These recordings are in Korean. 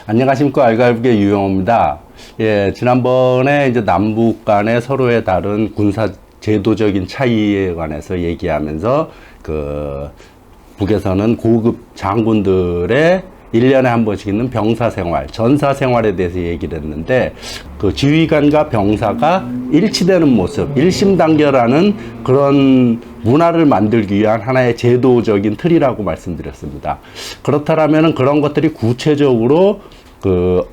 안녕하십니까. 알갈국의 유영호입니다. 예, 지난번에 이제 남북 간의 서로의 다른 군사 제도적인 차이에 관해서 얘기하면서 북에서는 고급 장군들의 1년에 한 번씩 있는 병사 생활, 전사 생활에 대해서 얘기를 했는데, 지휘관과 병사가 일치되는 모습, 일심단결하는 그런 문화를 만들기 위한 하나의 제도적인 틀이라고 말씀드렸습니다. 그렇다면 그런 것들이 구체적으로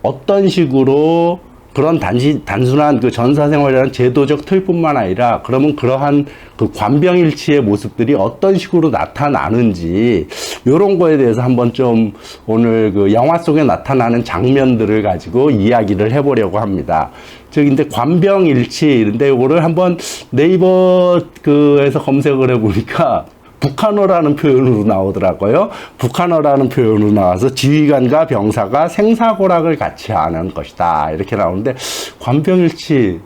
어떤 식으로 그런 단순한 전사 생활이라는 제도적 틀뿐만 아니라, 그러면 그러한 관병일치의 모습들이 어떤 식으로 나타나는지, 요런 거에 대해서 한번 좀 오늘 영화 속에 나타나는 장면들을 가지고 이야기를 해보려고 합니다. 근데 관병일치, 근데 요거를 한번 네이버에서 검색을 해보니까 북한어라는 표현으로 나오더라고요. 북한어라는 표현으로 나와서 지휘관과 병사가 생사고락을 같이 하는 것이다, 이렇게 나오는데, 관병일치,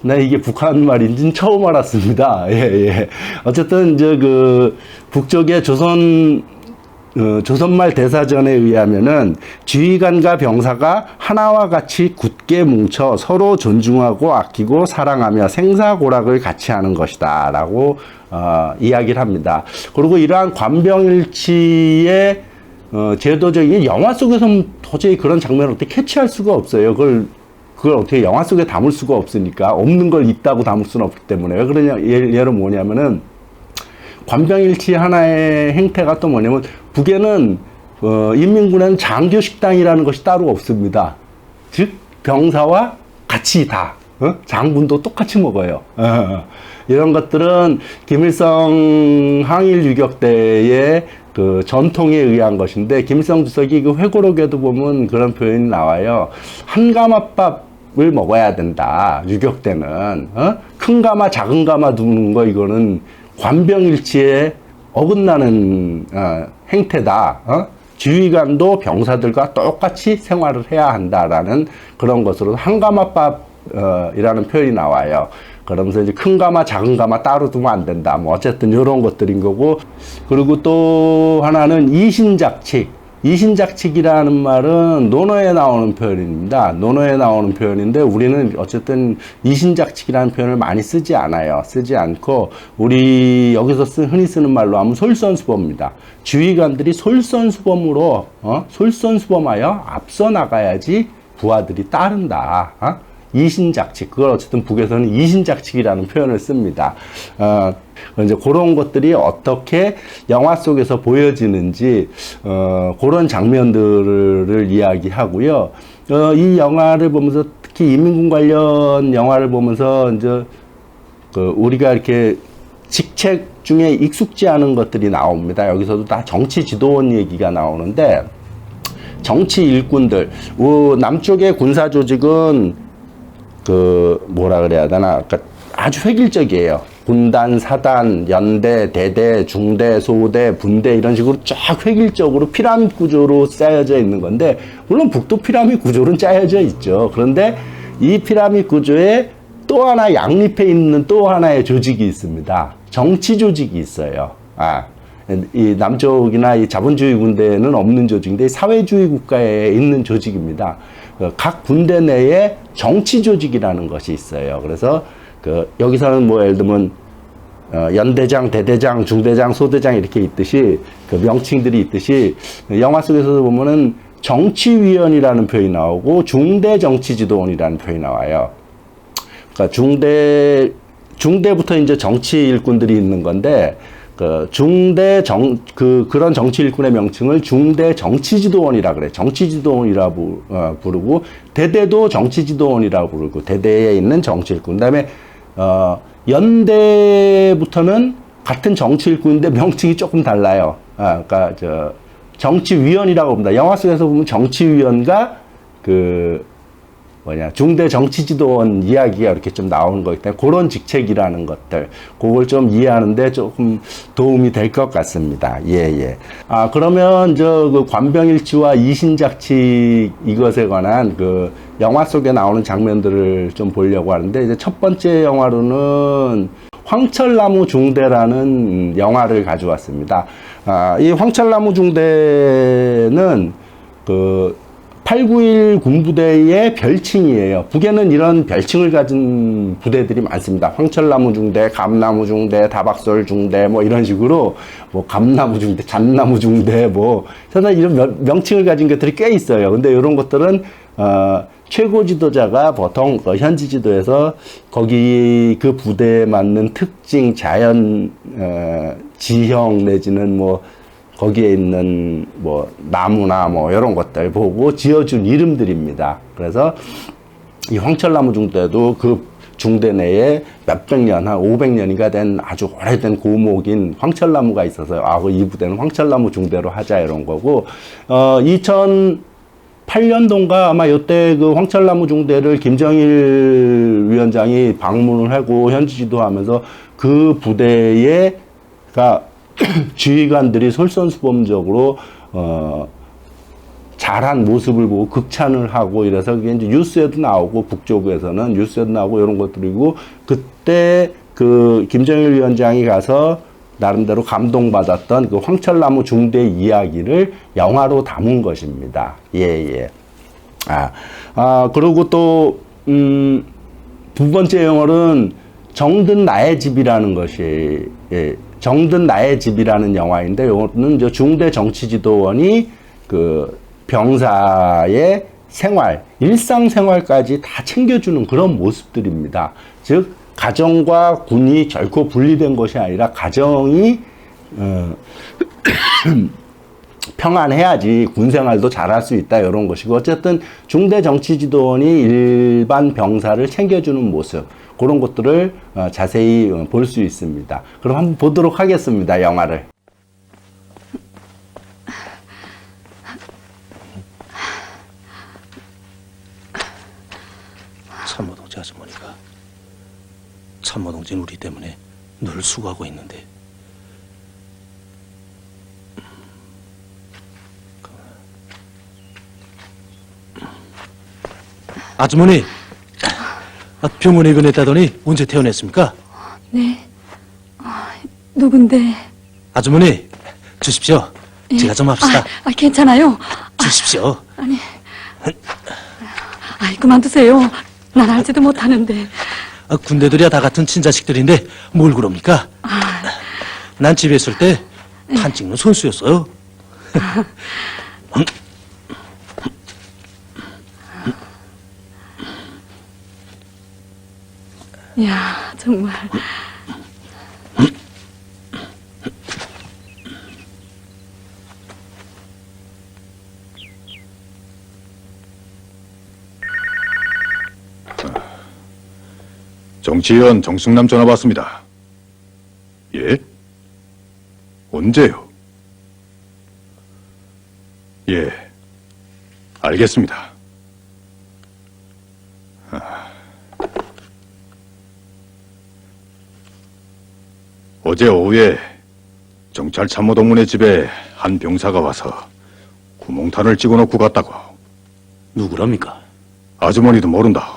나 이게 북한 말인지는 처음 알았습니다. 예. 어쨌든 이제 북쪽의 조선말 대사전에 의하면은 지휘관과 병사가 하나와 같이 굳게 뭉쳐 서로 존중하고 아끼고 사랑하며 생사고락을 같이 하는 것이다 라고 이야기를 합니다. 그리고 이러한 관병일치의 제도적인, 영화 속에서는 도저히 그런 장면을 어떻게 캐치할 수가 없어요. 그걸 어떻게 영화 속에 담을 수가 없으니까, 없는 걸 있다고 담을 수는 없기 때문에. 왜 그러냐, 예를 뭐냐면은, 관병일치 하나의 행태가 또 뭐냐면, 북에는 인민군에는 장교식당이라는 것이 따로 없습니다. 즉 병사와 같이 다 장군도 똑같이 먹어요. 이런 것들은 김일성 항일 유격 때의 전통에 의한 것인데, 김일성 주석이 회고록에도 보면 그런 표현이 나와요. 한 가마밥을 먹어야 된다, 유격 때는. 큰 가마 작은 가마 두는 거, 이거는 관병일치에 어긋나는 행태다. 지휘관도 병사들과 똑같이 생활을 해야 한다라는 그런 것으로 한가마밥이라는 표현이 나와요. 그러면서 이제 큰 가마 작은 가마 따로 두면 안 된다, 뭐 어쨌든 이런 것들인 거고. 그리고 또 하나는 이신작칙. 이신작칙이라는 말은 논어에 나오는 표현입니다. 논어에 나오는 표현인데, 우리는 어쨌든 이신작칙이라는 표현을 많이 쓰지 않아요. 쓰지 않고, 우리 여기서 흔히 쓰는 말로 하면 솔선수범입니다. 지휘관들이 솔선수범으로 솔선수범하여 앞서 나가야지 부하들이 따른다. 이신작칙. 그걸 어쨌든 북에서는 이신작칙이라는 표현을 씁니다. 이제 그런 것들이 어떻게 영화 속에서 보여지는지, 그런 장면들을 이야기하고요. 이 영화를 보면서, 특히 인민군 관련 영화를 보면서, 이제, 우리가 이렇게 직책 중에 익숙지 않은 것들이 나옵니다. 여기서도 다 정치 지도원 얘기가 나오는데, 정치 일꾼들, 남쪽의 군사 조직은 뭐라 그래야 되나, 그러니까 아주 획일적이에요. 군단, 사단, 연대, 대대, 중대, 소대, 분대, 이런 식으로 쫙 획일적으로 피라미드 구조로 짜여져 있는 건데, 물론 북도 피라미드 구조는 짜여져 있죠. 그런데 이 피라미드 구조에 또 하나 양립해 있는 또 하나의 조직이 있습니다. 정치 조직이 있어요. 이 남쪽이나 이 자본주의 군대에는 없는 조직인데, 사회주의 국가에 있는 조직입니다. 각 군대 내에 정치 조직이라는 것이 있어요. 그래서 여기서는 뭐 예를 들면 연대장, 대대장, 중대장, 소대장 이렇게 있듯이, 명칭들이 있듯이, 영화 속에서도 보면은 정치위원이라는 표현이 나오고 중대정치지도원이라는 표현이 나와요. 그러니까 중대부터 이제 정치 일꾼들이 있는 건데, 그런 정치 일꾼의 명칭을 중대 정치지도원이라 그래. 정치지도원이라고 부르고, 대대도 정치지도원이라고 부르고, 대대에 있는 정치 일꾼. 그 다음에, 연대부터는 같은 정치 일꾼인데 명칭이 조금 달라요. 그러니까, 정치위원이라고 봅니다. 영화 속에서 보면 정치위원과 중대 정치지도원 이야기가 이렇게 좀 나오는 거기 때문에, 그런 직책이라는 것들, 그걸 좀 이해하는데 조금 도움이 될 것 같습니다. 예. 그러면 관병일치와 이신작칙 이것에 관한 영화 속에 나오는 장면들을 좀 보려고 하는데, 이제 첫 번째 영화로는 황철나무 중대라는 영화를 가져왔습니다. 이 황철나무 중대는 891 군부대의 별칭이에요. 북에는 이런 별칭을 가진 부대들이 많습니다. 황철나무 중대, 감나무 중대, 다박솔 중대, 뭐 이런 식으로, 뭐 감나무 중대, 잣나무 중대, 뭐 상당히 이런 명칭을 가진 것들이 꽤 있어요. 근데 이런 것들은 최고 지도자가 보통 현지 지도에서 거기 그 부대에 맞는 특징, 자연 지형 내지는 뭐 거기에 있는 뭐 나무나 뭐 이런 것들 보고 지어준 이름들입니다. 그래서 이 황철나무 중대도 그 중대 내에 몇백 년, 한 500년인가 된 아주 오래된 고목인 황철나무가 있어서 이 부대는 황철나무 중대로 하자 이런 거고 2008년도인가 아마 이때 그 황철나무 중대를 김정일 위원장이 방문을 하고 현지 지도하면서 그 부대가 지휘관들이 솔선수범적으로 잘한 모습을 보고 극찬을 하고 이래서 그게 이제 뉴스에도 나오고 북쪽에서는 뉴스에도 나오고 이런 것들이고 그때 그 김정일 위원장이 가서 나름대로 감동받았던 그 황철나무 중대 이야기를 영화로 담은 것입니다. 예. 그리고 또 두 번째 영화는 정든 나의 집이라는 것이 정든 나의 집이라는 영화인데 이거는 중대 정치지도원이 그 병사의 생활, 일상생활까지 다 챙겨주는 그런 모습들입니다. 즉 가정과 군이 결코 분리된 것이 아니라 가정이 평안해야지 군생활도 잘할 수 있다 이런 것이고 어쨌든 중대 정치지도원이 일반 병사를 챙겨주는 모습 그런 것들을 자세히 볼 수 있습니다. 그럼 한번 보도록 하겠습니다. 영화를. 참모동지 아주머니가 참모동지는 우리 때문에 늘 수고하고 있는데 아주머니 병원에 입원했다더니 언제 퇴원했습니까? 네. 누군데? 아주머니 주십시오. 예. 제가 좀 합시다. 괜찮아요. 주십시오. 그만두세요. 난 알지도 못하는데. 군대들이야 다 같은 친자식들인데 뭘 그럽니까? 난 집에 있을 때 판 찍는 손수였어요. 야, 정말. 정치위원 정승남 전화 받습니다. 예? 언제요? 예, 알겠습니다. 어제 오후에 정찰 참모동문의 집에 한 병사가 와서 구멍탄을 찍어놓고 갔다고. 누구랍니까? 아주머니도 모른다.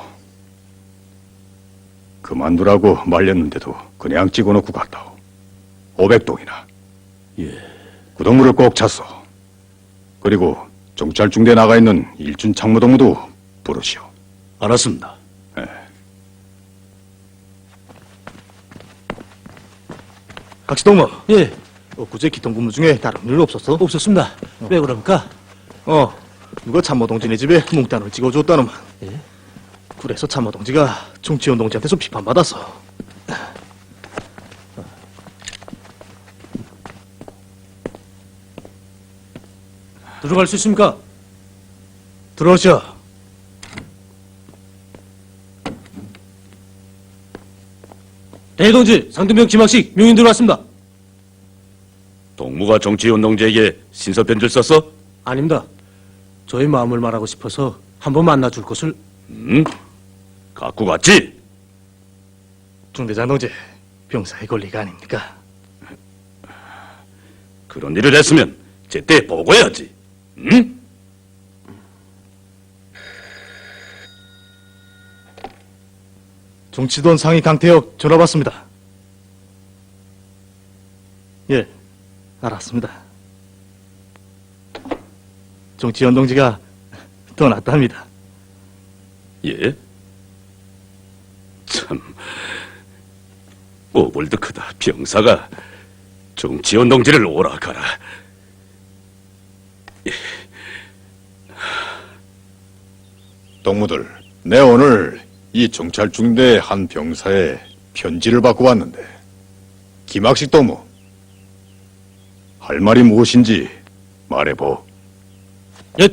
그만두라고 말렸는데도 그냥 찍어놓고 갔다오. 500동이나. 예. 그 동물을 꼭 찼어. 그리고 정찰 중대에 나가 있는 일준 참모동무도 부르시오. 알았습니다. 각시동무, 예, 엊그제 기통 근무 중에 다른 일 없었어? 없었습니다. 왜 그럽니까? 누가 참모동지네 집에 몽단을 찍어줬다는만. 예? 그래서 참모동지가 정치원 동지한테서 비판받았어. 들어갈 수 있습니까? 들어오셔. 대동지, 상등병 김학식 명인 들어왔습니다. 동무가 정치운동지에게 신서편지를 썼어? 아닙니다. 저의 마음을 말하고 싶어서 한번 만나줄 것을. 갖고 갔지? 중대장 동지, 병사의 권리가 아닙니까? 그런 일을 했으면 제때 보고해야지. 응? 정치돈 상위 강태혁 전화 받습니다. 예, 알았습니다. 정치원 동지가 떠났답니다. 예? 참, 오월드크다 병사가 정치원 동지를 오락하라. 동무들, 내 오늘 이 정찰 중대 한 병사의 편지를 받고 왔는데, 김학식 동무, 할 말이 무엇인지 말해보. 예.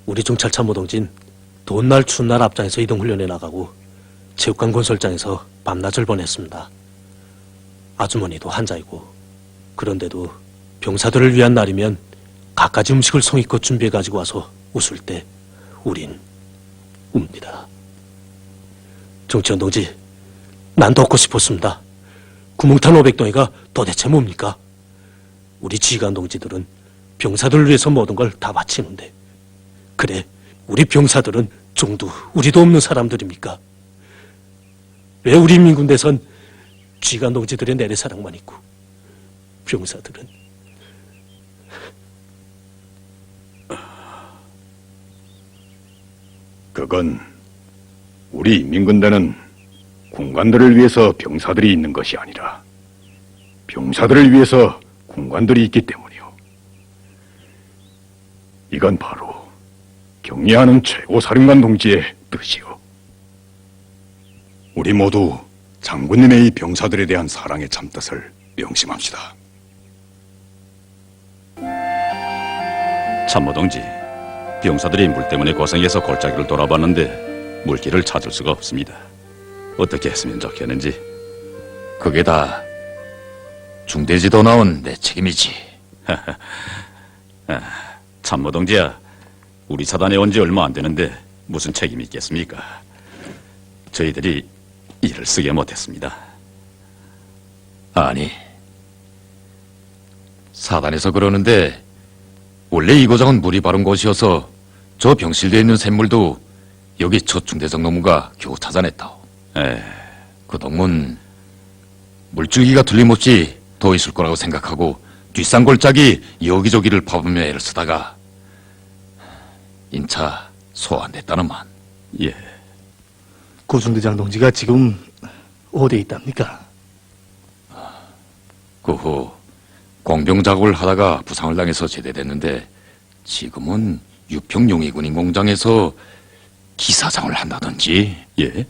우리 정찰 참모동진 돈날 춘날 앞장에서 이동훈련에 나가고 체육관 건설장에서 밤낮을 보냈습니다. 아주머니도 환자이고 그런데도 병사들을 위한 날이면 갖가지 음식을 성의껏 준비해 가지고 와서 웃을 때 우린 웁니다. 정치원 동지, 난 더 얻고 싶었습니다. 구멍탄 500동이가 도대체 뭡니까? 우리 지휘관 동지들은 병사들을 위해서 모든 걸 다 바치는데 그래, 우리 병사들은 종도 우리도 없는 사람들입니까? 왜 우리 인민군대선 지휘관 동지들의 내래사랑만 있고 병사들은 그건 우리 인민군대는 군관들을 위해서 병사들이 있는 것이 아니라 병사들을 위해서 군관들이 있기 때문이요. 이건 바로 경례하는 최고사령관 동지의 뜻이요. 우리 모두 장군님의 이 병사들에 대한 사랑의 참뜻을 명심합시다. 참모 동지, 병사들이 물 때문에 고생해서 골짜기를 돌아봤는데 물길을 찾을 수가 없습니다. 어떻게 했으면 좋겠는지. 그게 다 중대지도 나온 내 책임이지. 참모 동지야, 우리 사단에 온 지 얼마 안 되는데 무슨 책임이 있겠습니까? 저희들이 일을 쓰게 못했습니다. 아니, 사단에서 그러는데 원래 이 고장은 물이 바른 곳이어서 저 병실대에 있는 샘물도 여기 첫 중대장 노무가 겨우 찾아냈다. 그 동문 물줄기가 틀림없이 더 있을 거라고 생각하고 뒷산골짜기 여기저기를 파보며 애를 쓰다가 인차 소환됐다는만. 예, 고중대장 동지가 지금 어디에 있답니까? 그 후 공병 작업을 하다가 부상을 당해서 제대됐는데 지금은 유평용의군인 공장에서 기사장을 한다든지. 예.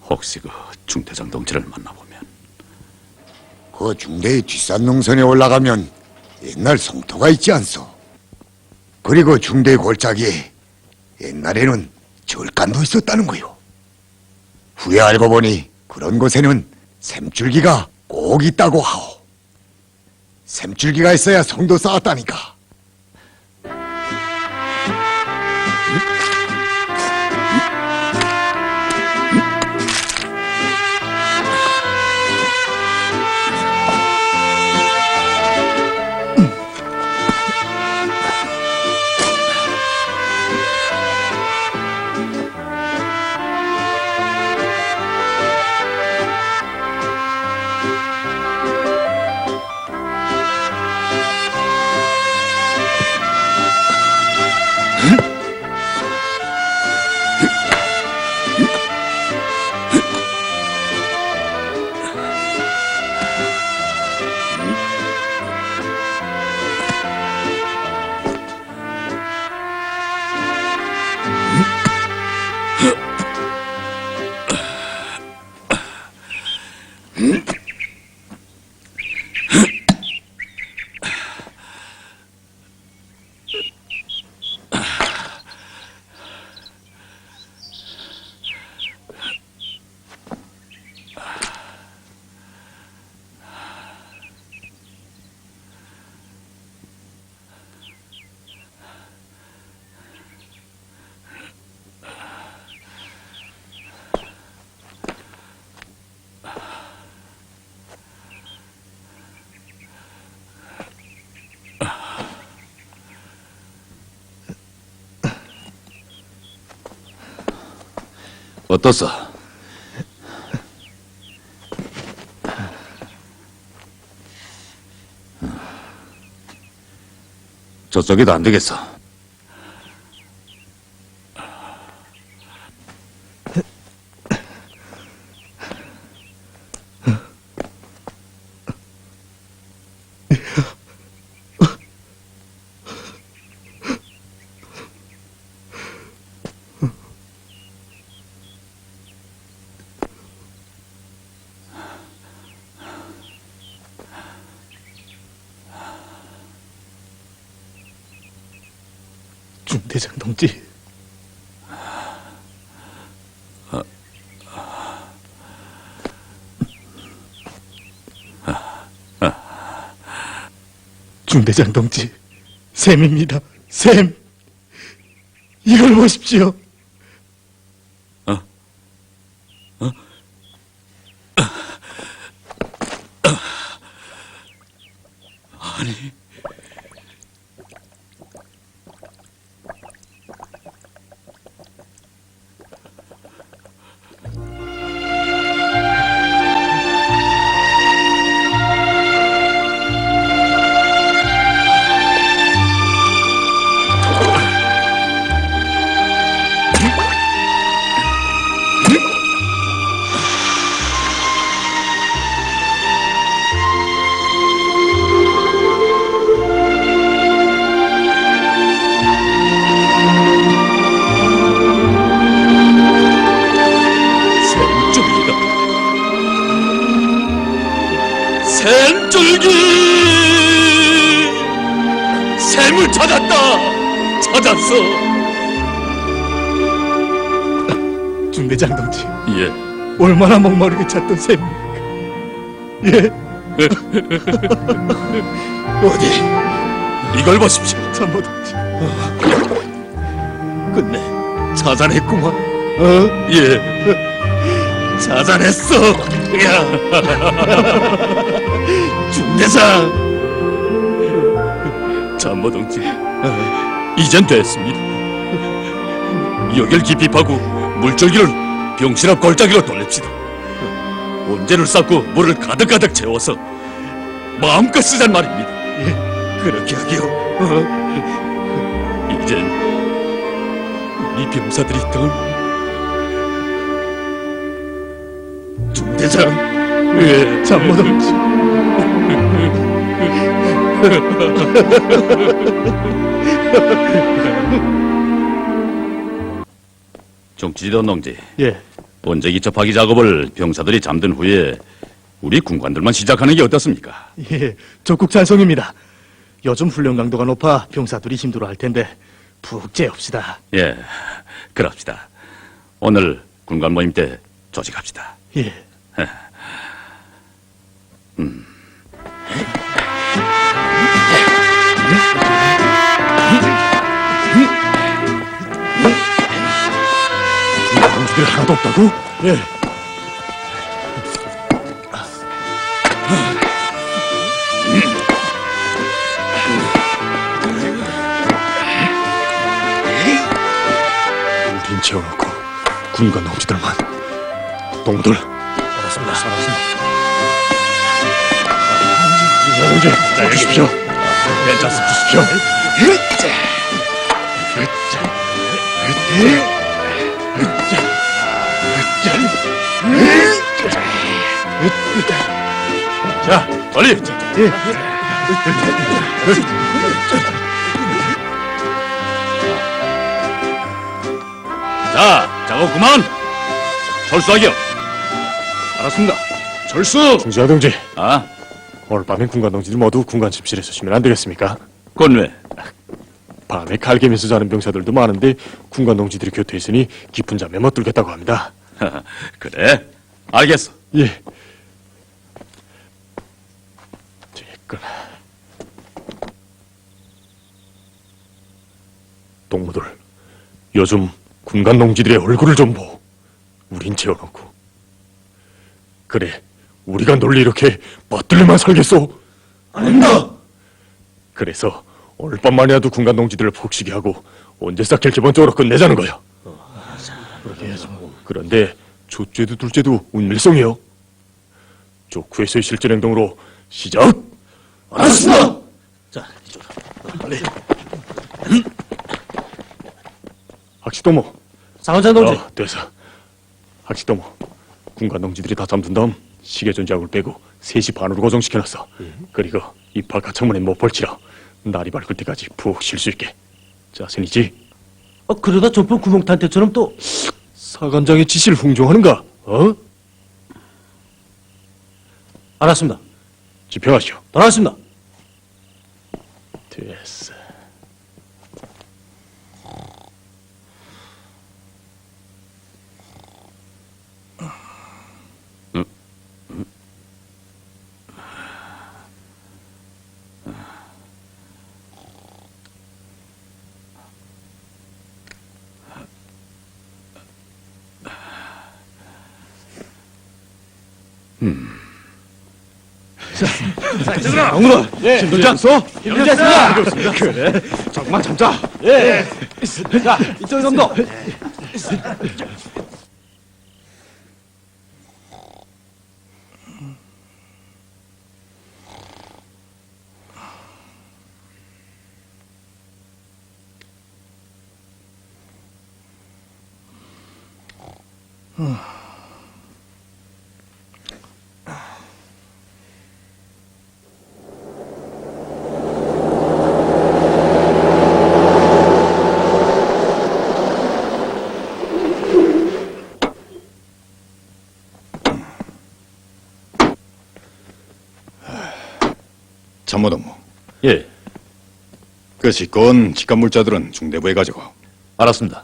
혹시 그 중대장 동지를 만나보면 그 중대의 뒷산 농선에 올라가면 옛날 성토가 있지 않소. 그리고 중대 골짜기에 옛날에는 절간도 있었다는 거요. 후에 알고 보니 그런 곳에는 샘줄기가 꼭 있다고 하오. 샘줄기가 있어야 성도 쌓았다니까. 어떻소? 저쪽에도 안 되겠어. 중대장 동지. 중대장 동지, 샘입니다. 샘. 이걸 보십시오. 샘줄기! 샘을 찾았다! 찾았어! 중대장 동지, 예. 얼마나 목마르게 찾던 샘입니까? 예, 어디? 이걸 보십시오. 참모 동지. 끝내 찾아냈구만. 예. 찾아냈어. 야. 중대장. 참모 동지. 이젠 됐습니다. 여길 깊이 파고 물줄기를 병실 앞 골짜기로 돌립시다. 온재를 쌓고 물을 가득가득 채워서 마음껏 쓰잔 말입니다. 그렇게 하기요. 이젠 우리 병사들이 더 중대장. 예, 참모 동지. 정치지도 농지, 예, 원재 기첩하기 작업을 병사들이 잠든 후에 우리 군관들만 시작하는 게 어떻습니까? 예, 적극 찬성입니다. 요즘 훈련 강도가 높아 병사들이 힘들어할 텐데 푹 재웁시다. 예, 그럽시다. 오늘 군관 모임 때 조직합시다. 예. 동지들 하나도 없다고? 예. 우린 채워놓고 군관 동지들만. 동무들. 알았습니다. 이사동지 기다려주십시오. 괜찮습니다. 주십시오. 자, 빨리. 자, 작업 그만. 철수하기요. 알았습니다. 철수. 중지하 동지, 아, 오늘 밤엔 군관 동지들 모두 군관 집실에서 쉬면 안 되겠습니까? 그건 왜? 밤에 칼개면서 자는 병사들도 많은데 군관 동지들이 곁에 있으니 깊은 잠에 못 들겠다고 합니다. 그래, 알겠어. 예. 됐군. 동무들, 요즘 군관 동지들의 얼굴을 좀 보. 우린 채워놓고. 그래, 우리가 널리 이렇게 맞들려만 살겠소? 아닙니다. 그래서 오늘 밤만이라도 군관 동지들을 푹 쉬게 하고 언제 싹길 기본적으로 끝내자는 거야. 그렇게 해야지 뭐. 그런데 첫째도 둘째도 운밀성이요. 조크에서의 실전 행동으로 시작! 알았습니다. 자, 이쪽으로. 빨리. 학식도모. 상원장 동지. 됐어. 학식도모. 군관 동지들이 다 잠든 다음 시계 전지학을 빼고 3시 반으로 고정시켜놨어. 그리고 이팔 가창문에 못 벌치라. 날이 밝을 때까지 푹 쉴 수 있게. 자세니지? 그러다 전번 구멍탄테처럼 또 사관장의 지시를 훈종하는가? 어? 알았습니다. 집행하시오. 알았습니다. 됐어. 영훈아, 힘들지 않소? 힘들지 않습니다. 그래, 조금만 참자. 예. 자, 이쪽 정도. 참모동무. 예, 그 직권 직감물자들은 중대부에 가지고. 알았습니다.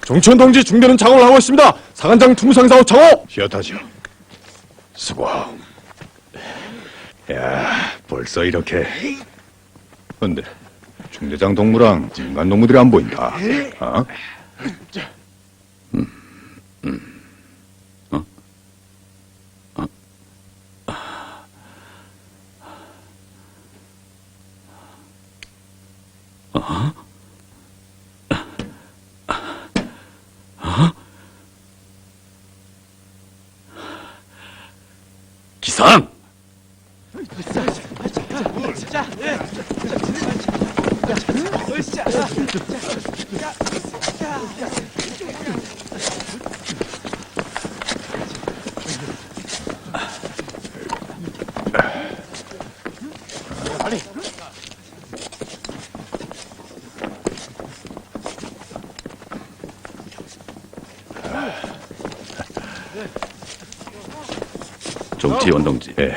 정치원 동지 중대는 장업을 하고 있습니다. 사관장 충상사호 장호. 쉬었다지요. 수고하오. 야, 벌써 이렇게. 근데 중대장 동무랑 군관 동무들이 안 보인다. 어? 기상! 정치원 동지. 예.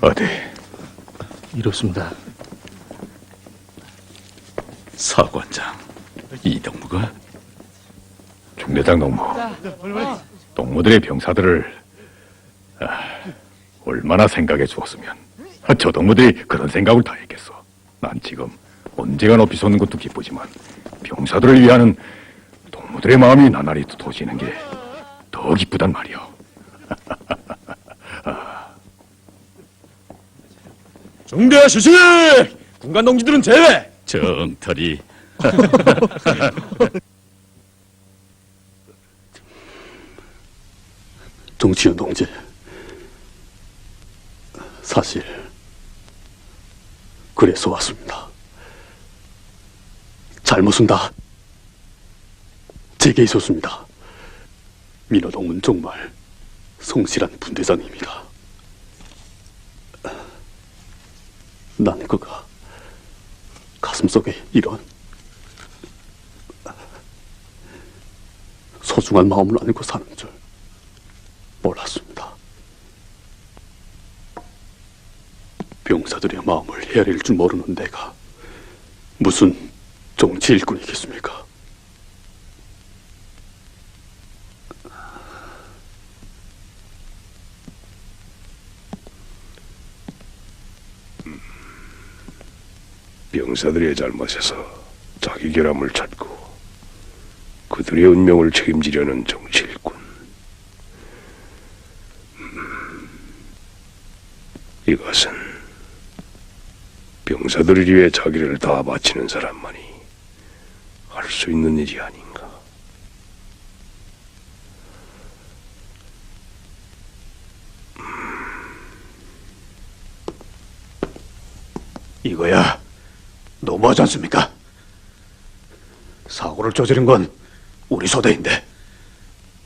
어디? 이렇습니다. 사관장 이동무가 중대장 동무. 동무들의 병사들을 얼마나 생각해 주었으면 저 동무들이 그런 생각을 다 했겠어. 난 지금 언제가 높이 솟는 것도 기쁘지만 병사들을 위하는 동무들의 마음이 나날이 두터워지는 게 더 기쁘단 말이오. 중대 실시! 군관 동지들은 제외! 정털이 정치현 동지, 사실 그래서 왔습니다. 잘못은 다 제게 있었습니다. 민호동은 정말 성실한 분대장입니다. 난 그가 가슴속에 이런 소중한 마음을 안고 사는 줄 몰랐습니다. 병사들의 마음을 헤아릴 줄 모르는 내가 무슨 정치 일꾼이겠습니까? 병사들의 잘못에서 자기 결함을 찾고 그들의 운명을 책임지려는 정치 일꾼. 이것은 병사들을 위해 자기를 다 바치는 사람만이 할 수 있는 일이 아닌가. 이거야 너무하지 않습니까? 사고를 저지른 건 우리 소대인데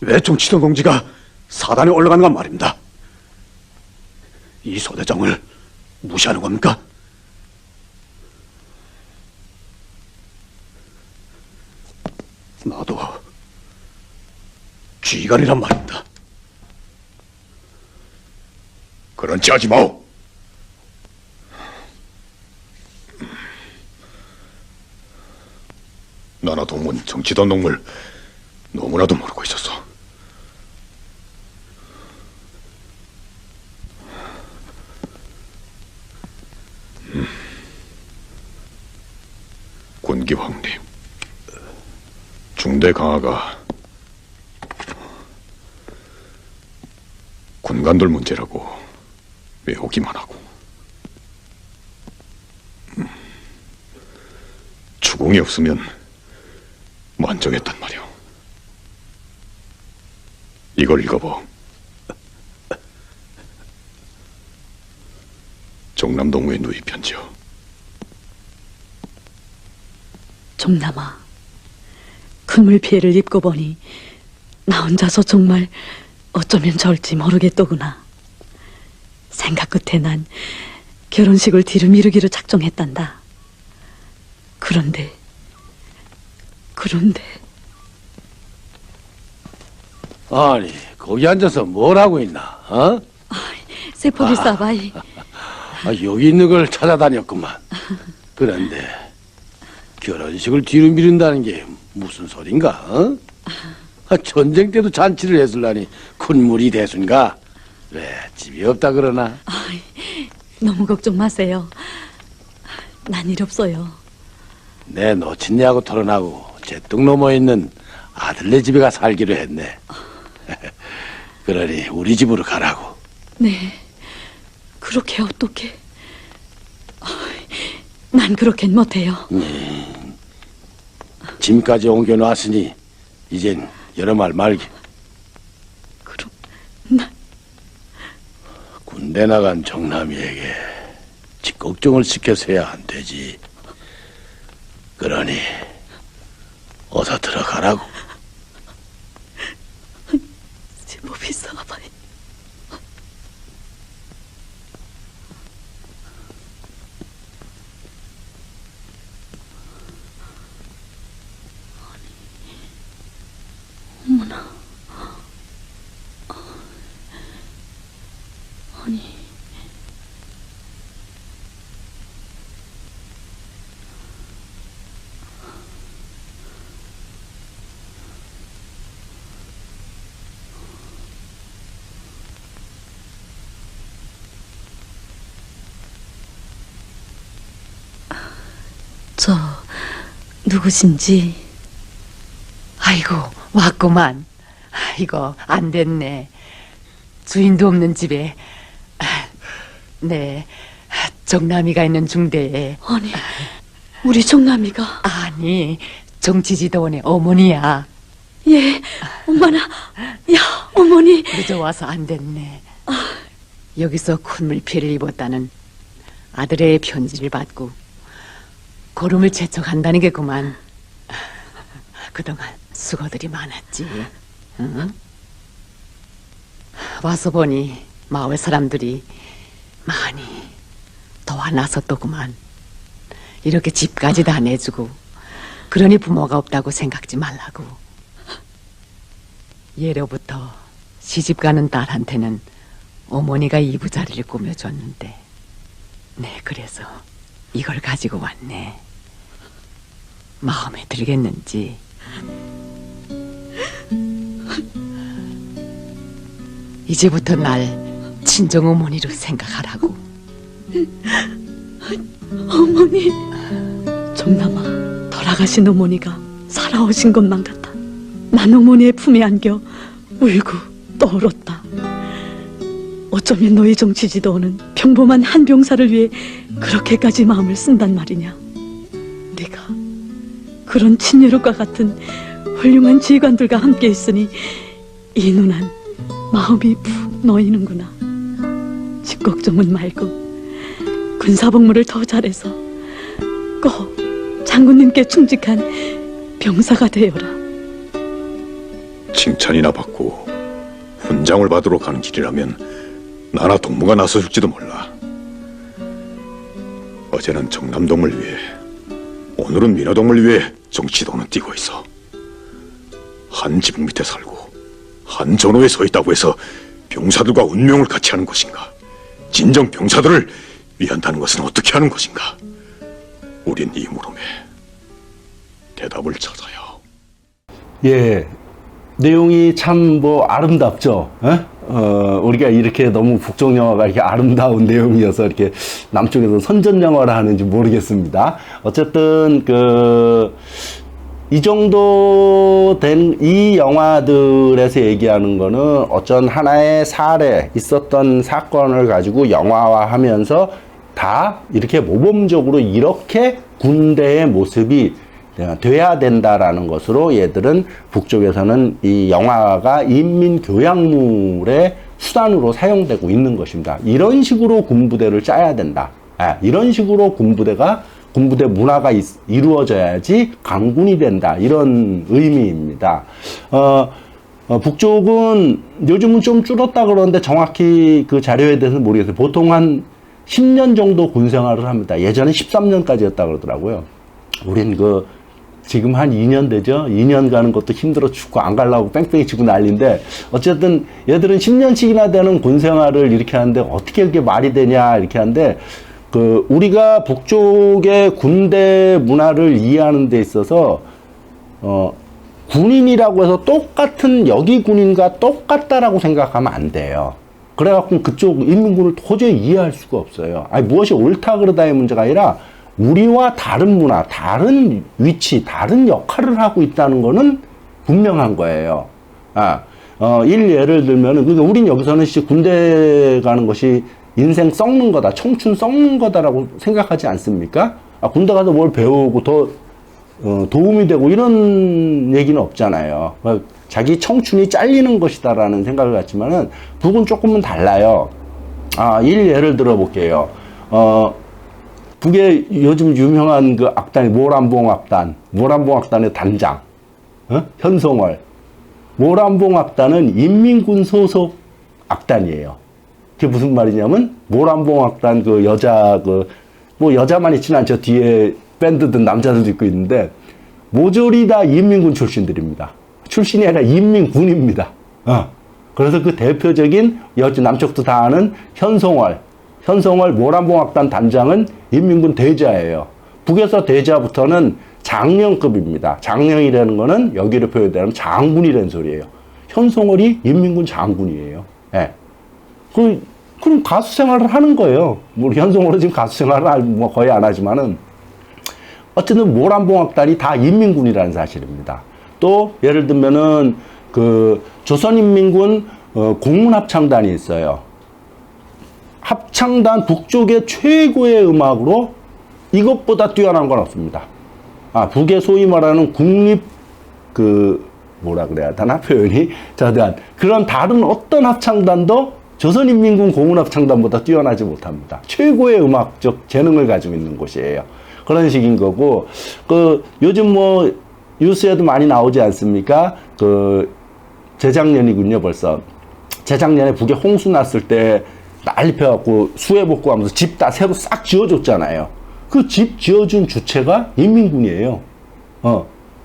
왜 정치동 동지가 사단에 올라가는가 말입니다. 이 소대장을 무시하는 겁니까? 나도 쥐간이란 말입니다. 그런 체 하지 마오. 나나 동문 정치단 동물 너무나도 모르고 있었어. 군기황님, 중대 강화가 군관들 문제라고 외우기만 하고 추궁이 없으면 만정했단 말이오. 이걸 읽어봐. 정남동무의 누이 편지요. 종남아, 큰물 피해를 입고 보니 나 혼자서 정말 어쩌면 절지 모르겠더구나. 생각 끝에 난 결혼식을 뒤로 미루기로 작정했단다. 그런데 아니, 거기 앉아서 뭘 하고 있나, 어? 세포기 싸바이. 여기 있는 걸 찾아다녔구만. 그런데 결혼식을 뒤로 미룬다는 게 무슨 소린가, 어? 전쟁 때도 잔치를 했을라니 큰 무리 대순가? 왜 집이 없다 그러나? 너무 걱정 마세요. 난 일 없어요. 내 놓친네하고 토론하고 제뚝 넘어 있는 아들네 집에 가 살기로 했네. 그러니 우리 집으로 가라고. 네, 그렇게 어떻게? 난 그렇겐 못해요. 짐까지 옮겨놨으니 이젠 여러 말 말게. 그럼 난 군대 나간 정남이에게 집 걱정을 시켜서야 안 되지. 그러니 어서 들어가라고. 제법이 싸바이. 어머나. 아니. 저 누구신지? 아이고, 왔구만. 아이고, 안 됐네. 주인도 없는 집에. 네, 정남이가 있는 중대에. 아니, 우리 정남이가. 아니, 정치지도원의 어머니야. 예, 엄마나. 야, 어머니. 늦어와서 안 됐네. 여기서 큰 물피해를 입었다는 아들의 편지를 받고 걸음을 재촉한다는 게 그만. 그동안 수고들이 많았지. 응? 와서 보니 마을 사람들이 많이 도와나섰더구만. 이렇게 집까지 다 내주고. 그러니 부모가 없다고 생각지 말라고. 예로부터 시집가는 딸한테는 어머니가 이부자리를 꾸며줬는데, 네, 그래서 이걸 가지고 왔네. 마음에 들겠는지. 이제부터 날 친정 어머니로 생각하라고. 어머니. 정남아, 돌아가신 어머니가 살아오신 것만 같아. 난 어머니의 품에 안겨 울고 또 울었다. 어쩌면 너희 정치지도는 평범한 한 병사를 위해 그렇게까지 마음을 쓴단 말이냐. 내가 그런 친여력과 같은 훌륭한 지휘관들과 함께 있으니 이 누난 마음이 푹 놓이는구나. 집 걱정은 말고 군사복무를 더 잘해서 꼭 장군님께 충직한 병사가 되어라. 칭찬이나 받고 훈장을 받으러 가는 길이라면 나나 동무가 나서줄지도 몰라. 어제는 정남동을 위해, 오늘은 민호동을 위해 정치동은 뛰고 있어. 한 지붕 밑에 살고 한 전호에 서 있다고 해서 병사들과 운명을 같이 하는 것인가? 진정 병사들을 위한다는 것은 어떻게 하는 것인가? 우린 이 물음에 대답을 찾아야. 예, 내용이 참 아름답죠. 우리가 이렇게 너무 북쪽 영화가 이렇게 아름다운 내용이어서 이렇게 남쪽에서 선전 영화를 하는지 모르겠습니다. 어쨌든 이 정도 된 이 영화들에서 얘기하는 거는 어쩐 하나의 사례, 있었던 사건을 가지고 영화화하면서 다 이렇게 모범적으로 이렇게 군대의 모습이 돼야 된다라는 것으로 얘들은 북쪽에서는 이 영화가 인민교양물의 수단으로 사용되고 있는 것입니다. 이런 식으로 군부대를 짜야 된다. 이런 식으로 군부대 문화가 이루어져야지 강군이 된다. 이런 의미입니다. 북쪽은 요즘은 좀 줄었다 그러는데 정확히 그 자료에 대해서는 모르겠어요. 보통 한 10년 정도 군 생활을 합니다. 예전에 13년까지였다 그러더라고요. 우린 지금 한 2년 되죠? 2년 가는 것도 힘들어 죽고 안 가려고 뺑뺑이 치고 난리인데, 어쨌든 얘들은 10년씩이나 되는 군 생활을 이렇게 하는데 어떻게 그게 말이 되냐 이렇게 하는데, 우리가 북쪽의 군대 문화를 이해하는 데 있어서 군인이라고 해서 똑같은 여기 군인과 똑같다라고 생각하면 안 돼요. 그래갖고 그쪽 인민군을 도저히 이해할 수가 없어요. 무엇이 옳다 그러다의 문제가 아니라 우리와 다른 문화, 다른 위치, 다른 역할을 하고 있다는 거는 분명한 거예요. 예를 들면은, 그러니까 우린 여기서는 군대 가는 것이 인생 썩는 거다, 청춘 썩는 거다라고 생각하지 않습니까? 군대 가서 뭘 배우고 더 도움이 되고 이런 얘기는 없잖아요. 자기 청춘이 잘리는 것이다라는 생각을 갖지만은 북은 조금은 달라요. 예를 들어 볼게요. 북에 요즘 유명한 그 악단이 모란봉악단의 단장, 현송월. 모란봉악단은 인민군 소속 악단이에요. 그게 무슨 말이냐면, 모란봉악단 여자만 있지는 않죠. 뒤에 밴드든 남자들도 있고 있는데, 모조리 다 인민군 출신들입니다. 출신이 아니라 인민군입니다. 그래서 그 대표적인, 남쪽도 다 아는 현송월 모란봉악단 단장은 인민군 대자예요. 북에서 대자부터는 장령급입니다. 장령이라는 거는 여기를 표현하면 장군이라는 소리예요. 현송월이 인민군 장군이에요. 그럼 가수 생활을 하는 거예요. 현송월은 지금 가수 생활을 거의 안 하지만은, 어쨌든 모란봉악단이 다 인민군이라는 사실입니다. 또 예를 들면은 조선인민군 공문합창단이 있어요. 합창단 북쪽의 최고의 음악으로 이것보다 뛰어난 건 없습니다. 북의 소위 말하는 국립 뭐라 그래야 되나 표현이 저대한 그런 다른 어떤 합창단도 조선인민군 공문합창단보다 뛰어나지 못합니다. 최고의 음악적 재능을 가지고 있는 곳이에요. 그런 식인 거고, 요즘 뉴스에도 많이 나오지 않습니까? 재작년이군요, 벌써. 재작년에 북에 홍수 났을 때 난리 펴갖고 수해복구하면서 집 다 새로 싹 지어줬잖아요. 그 집 지어준 주체가 인민군이에요.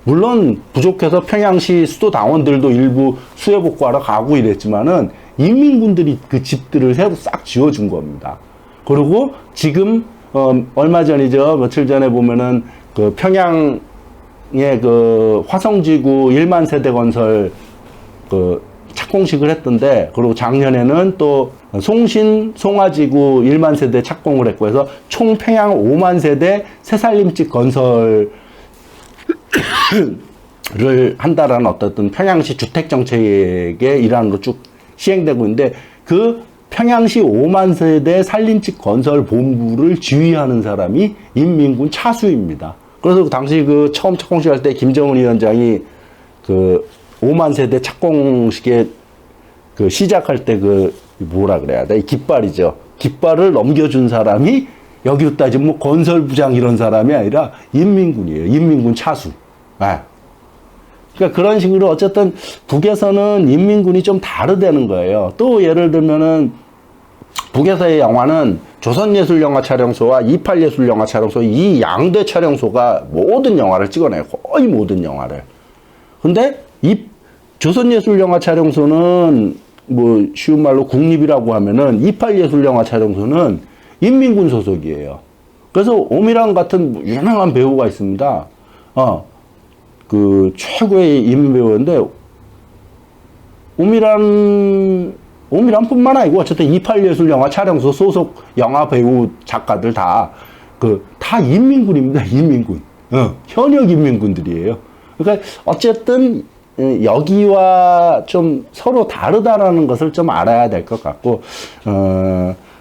물론 부족해서 평양시 수도 당원들도 일부 수해복구하러 가고 이랬지만은 인민군들이 그 집들을 새로 싹 지어준 겁니다. 그리고 지금 얼마 전이죠. 며칠 전에 보면은 평양의 화성지구 1만 세대 건설 착공식을 했던데, 그리고 작년에는 또 송신 송화지구 1만 세대 착공을 했고 해서 총 평양 5만 세대 새살림집 건설을 한다라는 어떤 평양시 주택정책의 일환으로 쭉 시행되고 있는데, 그 평양시 5만 세대 살림집 건설 본부를 지휘하는 사람이 인민군 차수입니다. 그래서 당시 그 처음 착공식 할 때 김정은 위원장이 그 5만 세대 착공식에 그 시작할 때 그 뭐라 그래야 돼? 깃발이죠. 깃발을 넘겨준 사람이 여기로 따지면 뭐 건설부장 이런 사람이 아니라 인민군이에요. 인민군 차수. 아. 그러니까 그런 식으로 어쨌든 북에서는 인민군이 좀 다르다는 거예요. 또 예를 들면은 북에서의 영화는 조선예술영화 촬영소와 28예술영화 촬영소 이 양대 촬영소가 모든 영화를 찍어내요. 거의 모든 영화를. 근데 이 조선예술영화 촬영소는 뭐 쉬운 말로 국립이라고 하면은 28예술영화 촬영소는 인민군 소속이에요. 그래서 오미란 같은 유명한 배우가 있습니다. 그 최고의 인민 배우인데 오미란뿐만 아니고 어쨌든 28예술영화 촬영소 소속 영화 배우 작가들 다 인민군입니다. 인민군. 현역 인민군들이에요. 그러니까 어쨌든 여기와 좀 서로 다르다라는 것을 좀 알아야 될 것 같고,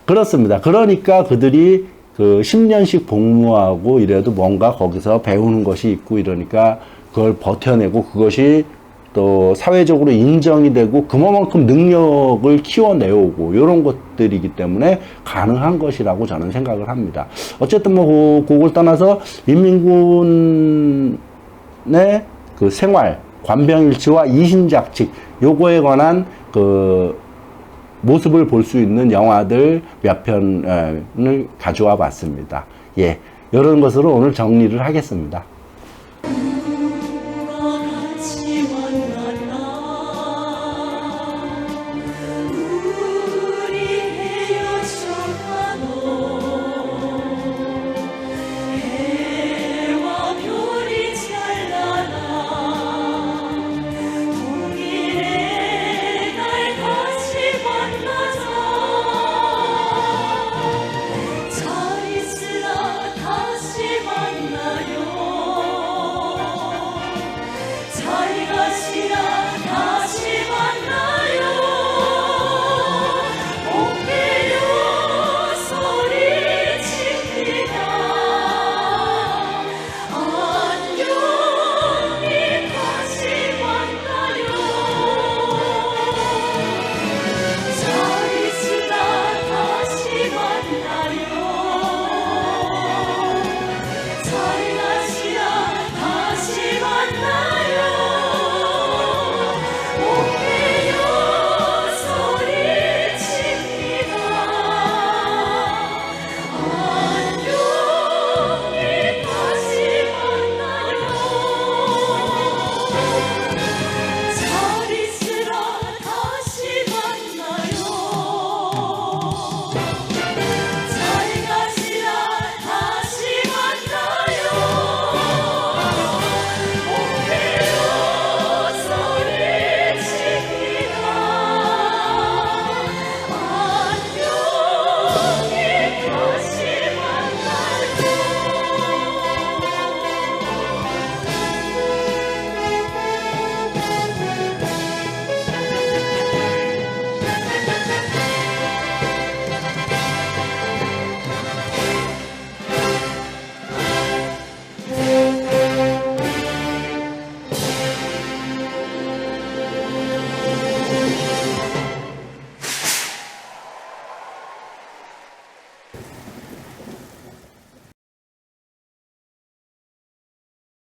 그렇습니다. 그러니까 그들이 그 10년씩 복무하고 이래도 뭔가 거기서 배우는 것이 있고 이러니까 그걸 버텨내고 그것이 또 사회적으로 인정이 되고 그만큼 능력을 키워내오고 이런 것들이기 때문에 가능한 것이라고 저는 생각을 합니다. 어쨌든 뭐 그걸 떠나서 인민군의 그 생활, 관병일치와 이신작칙 요거에 관한 그 모습을 볼 수 있는 영화들 몇 편을 가져와 봤습니다. 예, 이런 것으로 오늘 정리를 하겠습니다.